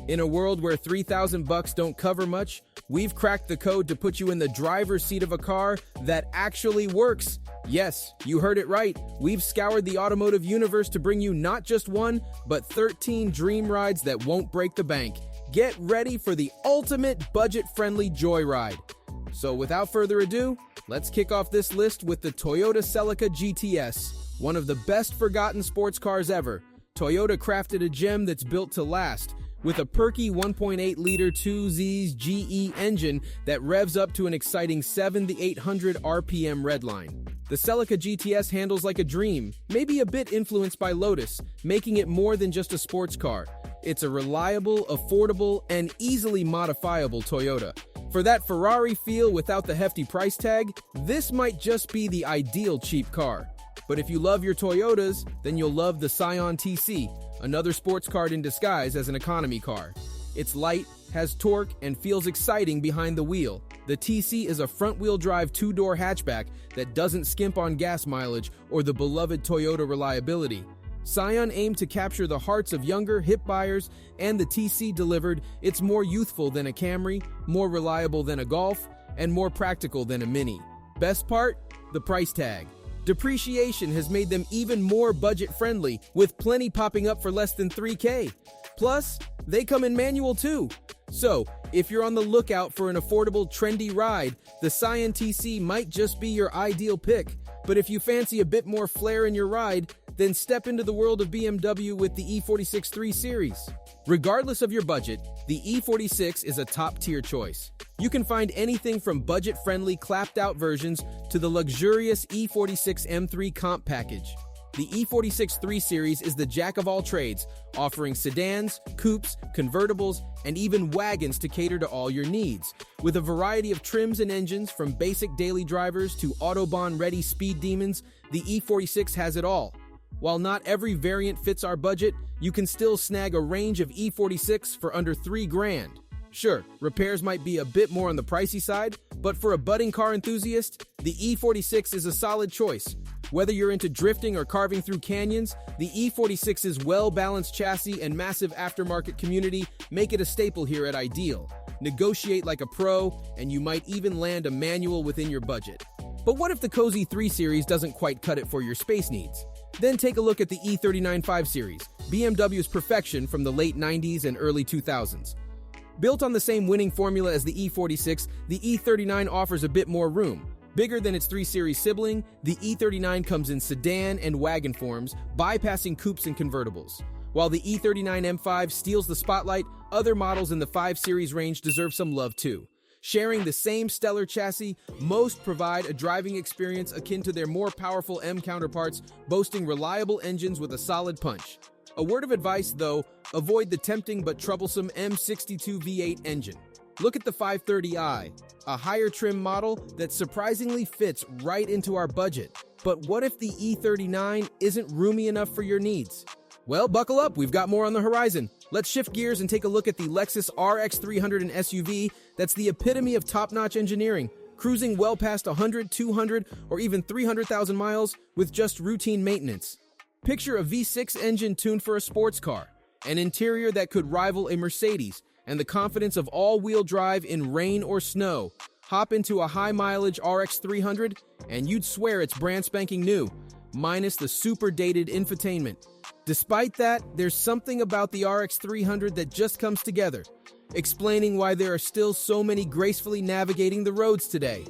In a world where $3,000 don't cover much, we've cracked the code to put you in the driver's seat of a car that actually works. Yes, you heard it right. We've scoured the automotive universe to bring you not just one, but 13 dream rides that won't break the bank. Get ready for the ultimate budget-friendly joyride. So without further ado, let's kick off this list with the Toyota Celica GTS, one of the best forgotten sports cars ever. Toyota crafted a gem that's built to last, with a perky 1.8-liter 2Z's GE engine that revs up to an exciting 7,800 RPM redline. The Celica GTS handles like a dream, maybe a bit influenced by Lotus, making it more than just a sports car. It's a reliable, affordable, and easily modifiable Toyota. For that Ferrari feel without the hefty price tag, this might just be the ideal cheap car. But if you love your Toyotas, then you'll love the Scion TC, another sports car in disguise as an economy car. It's light, has torque, and feels exciting behind the wheel. The TC is a front-wheel drive two-door hatchback that doesn't skimp on gas mileage or the beloved Toyota reliability. Scion aimed to capture the hearts of younger, hip buyers, and the TC delivered. It's more youthful than a Camry, more reliable than a Golf, and more practical than a Mini. Best part? The price tag. Depreciation has made them even more budget-friendly, with plenty popping up for less than $3K. Plus, they come in manual too. So, if you're on the lookout for an affordable, trendy ride, the Scion TC might just be your ideal pick. But if you fancy a bit more flair in your ride, then step into the world of BMW with the E46 3 Series. Regardless of your budget, the E46 is a top-tier choice. You can find anything from budget-friendly clapped-out versions to the luxurious E46 M3 Comp package. The E46 3 Series is the jack of all trades, offering sedans, coupes, convertibles, and even wagons to cater to all your needs. With a variety of trims and engines, from basic daily drivers to Autobahn-ready speed demons, the E46 has it all. While not every variant fits our budget, you can still snag a range of E46 for under $3,000. Sure, repairs might be a bit more on the pricey side, but for a budding car enthusiast, the E46 is a solid choice. Whether you're into drifting or carving through canyons, the E46's well-balanced chassis and massive aftermarket community make it a staple here at Ideal. Negotiate like a pro, and you might even land a manual within your budget. But what if the cozy 3 Series doesn't quite cut it for your space needs? Then take a look at the E39 5 Series, BMW's perfection from the late 90s and early 2000s. Built on the same winning formula as the E46, the E39 offers a bit more room. Bigger than its 3 Series sibling, the E39 comes in sedan and wagon forms, bypassing coupes and convertibles. While the E39 M5 steals the spotlight, other models in the 5 Series range deserve some love too. Sharing the same stellar chassis, most provide a driving experience akin to their more powerful M counterparts, boasting reliable engines with a solid punch. A word of advice, though, avoid the tempting but troublesome M62 V8 engine. Look at the 530i, a higher trim model that surprisingly fits right into our budget. But what if the E39 isn't roomy enough for your needs? Well, buckle up, we've got more on the horizon. Let's shift gears and take a look at the Lexus RX 300 and SUV that's the epitome of top-notch engineering, cruising well past 100, 200, or even 300,000 miles with just routine maintenance. Picture a V6 engine tuned for a sports car, an interior that could rival a Mercedes, and the confidence of all-wheel drive in rain or snow. Hop into a high-mileage RX 300, and you'd swear it's brand spanking new, minus the super-dated infotainment. Despite that, there's something about the RX 300 that just comes together, explaining why there are still so many gracefully navigating the roads today.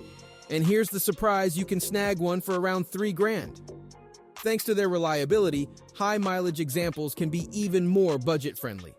And here's the surprise, you can snag one for around $3,000. Thanks to their reliability, high-mileage examples can be even more budget-friendly.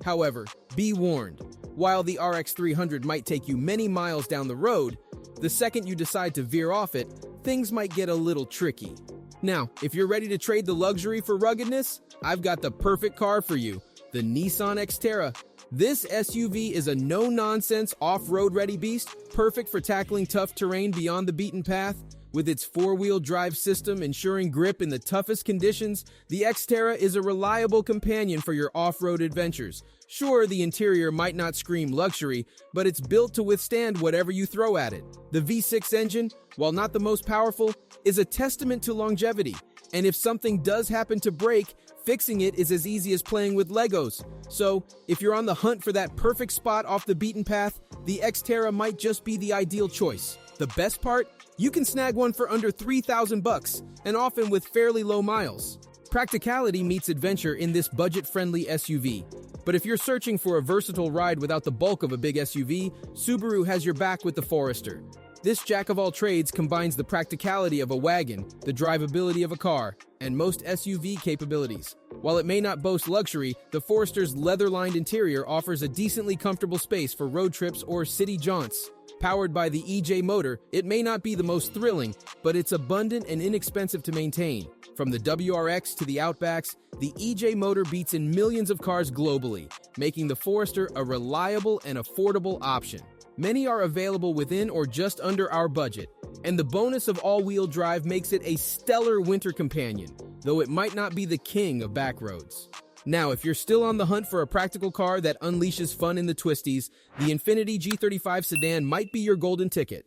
However, be warned, while the RX 300 might take you many miles down the road, the second you decide to veer off it, things might get a little tricky. Now, if you're ready to trade the luxury for ruggedness, I've got the perfect car for you, the Nissan Xterra. This SUV is a no-nonsense, off-road ready beast, perfect for tackling tough terrain beyond the beaten path. With its four-wheel drive system ensuring grip in the toughest conditions, the Xterra is a reliable companion for your off-road adventures. Sure, the interior might not scream luxury, but it's built to withstand whatever you throw at it. The V6 engine, while not the most powerful, is a testament to longevity. And if something does happen to break, Fixing it is as easy as playing with Legos. So, if you're on the hunt for that perfect spot off the beaten path, the Xterra might just be the ideal choice. The best part? You can snag one for under $3,000 and often with fairly low miles. Practicality meets adventure in this budget-friendly SUV. But if you're searching for a versatile ride without the bulk of a big SUV, Subaru has your back with the Forester. This jack-of-all-trades combines the practicality of a wagon, the drivability of a car, and most SUV capabilities. While it may not boast luxury, the Forester's leather-lined interior offers a decently comfortable space for road trips or city jaunts. Powered by the EJ motor, it may not be the most thrilling, but it's abundant and inexpensive to maintain. From the WRX to the Outbacks, the EJ motor beats in millions of cars globally, making the Forester a reliable and affordable option. Many are available within or just under our budget, and the bonus of all-wheel drive makes it a stellar winter companion, though it might not be the king of backroads. Now, if you're still on the hunt for a practical car that unleashes fun in the twisties, the Infiniti G35 sedan might be your golden ticket.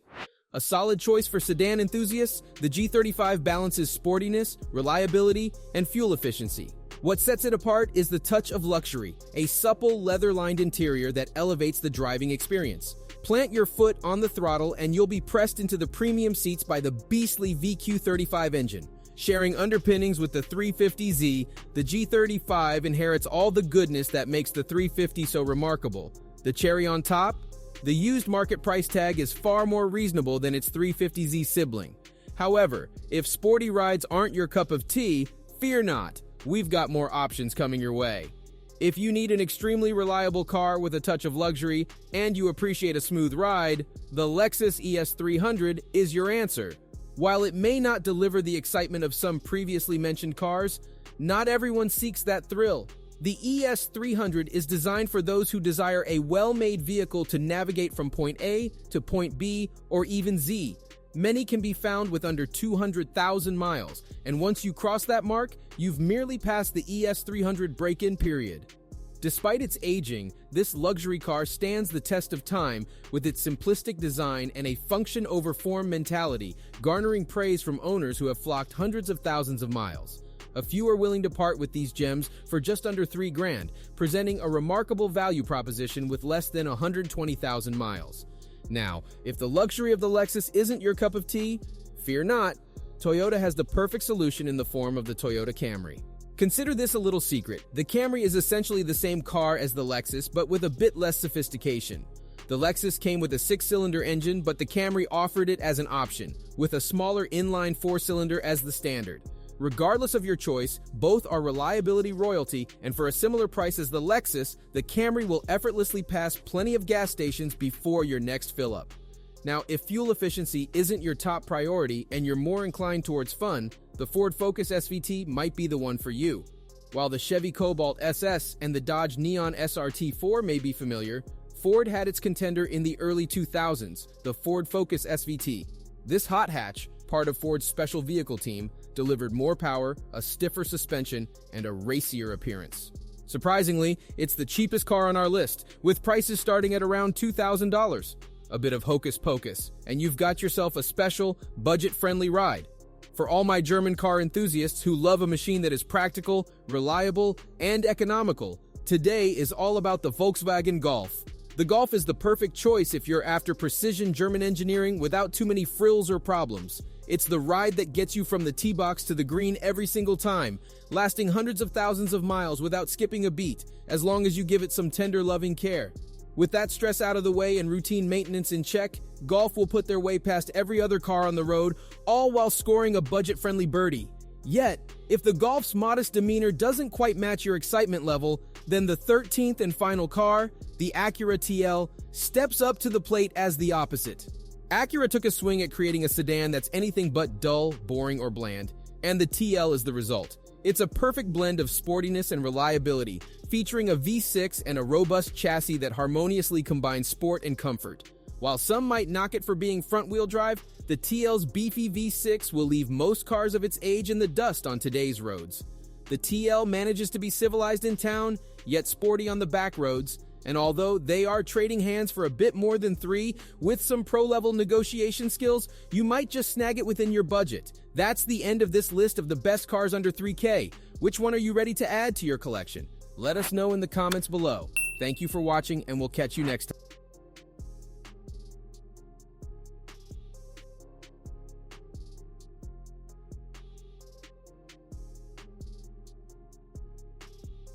A solid choice for sedan enthusiasts, the G35 balances sportiness, reliability, and fuel efficiency. What sets it apart is the touch of luxury, a supple leather-lined interior that elevates the driving experience. Plant your foot on the throttle and you'll be pressed into the premium seats by the beastly VQ35 engine. Sharing underpinnings with the 350Z, the G35 inherits all the goodness that makes the 350 so remarkable. The cherry on top? The used market price tag is far more reasonable than its 350Z sibling. However, if sporty rides aren't your cup of tea, fear not, we've got more options coming your way. If you need an extremely reliable car with a touch of luxury and you appreciate a smooth ride, the Lexus ES300 is your answer. While it may not deliver the excitement of some previously mentioned cars, not everyone seeks that thrill. The ES300 is designed for those who desire a well-made vehicle to navigate from point A to point B or even Z. Many can be found with under 200,000 miles, and once you cross that mark, you've merely passed the ES300 break-in period. Despite its aging, this luxury car stands the test of time with its simplistic design and a function-over-form mentality, garnering praise from owners who have flocked hundreds of thousands of miles. A few are willing to part with these gems for just under $3,000, presenting a remarkable value proposition with less than 120,000 miles. Now, if the luxury of the Lexus isn't your cup of tea, fear not. Toyota has the perfect solution in the form of the Toyota Camry. Consider this a little secret. The Camry is essentially the same car as the Lexus, but with a bit less sophistication. The Lexus came with a 6-cylinder engine, but the Camry offered it as an option, with a smaller inline 4-cylinder as the standard. Regardless of your choice, both are reliability royalty, and for a similar price as the Lexus, the Camry will effortlessly pass plenty of gas stations before your next fill-up. Now, if fuel efficiency isn't your top priority and you're more inclined towards fun, the Ford Focus SVT might be the one for you. While the Chevy Cobalt SS and the Dodge Neon SRT4 may be familiar, Ford had its contender in the early 2000s, the Ford Focus SVT. This hot hatch, part of Ford's special vehicle team, delivered more power, a stiffer suspension, and a racier appearance. Surprisingly, it's the cheapest car on our list, with prices starting at around $2,000. A bit of hocus pocus, and you've got yourself a special, budget-friendly ride. For all my German car enthusiasts who love a machine that is practical, reliable, and economical, today is all about the Volkswagen Golf. The Golf is the perfect choice if you're after precision German engineering without too many frills or problems. It's the ride that gets you from the tee box to the green every single time, lasting hundreds of thousands of miles without skipping a beat, as long as you give it some tender, loving care. With that stress out of the way and routine maintenance in check, Golf will put their way past every other car on the road, all while scoring a budget-friendly birdie. Yet, if the Golf's modest demeanor doesn't quite match your excitement level, then the 13th and final car, the Acura TL, steps up to the plate as the opposite. Acura took a swing at creating a sedan that's anything but dull, boring, or bland, and the TL is the result. It's a perfect blend of sportiness and reliability, featuring a V6 and a robust chassis that harmoniously combines sport and comfort. While some might knock it for being front-wheel drive, the TL's beefy V6 will leave most cars of its age in the dust on today's roads. The TL manages to be civilized in town, yet sporty on the back roads, and although they are trading hands for a bit more than $3,000, with some pro-level negotiation skills, you might just snag it within your budget. That's the end of this list of the best cars under $3,000. Which one are you ready to add to your collection? Let us know in the comments below. Thank you for watching, and we'll catch you next time.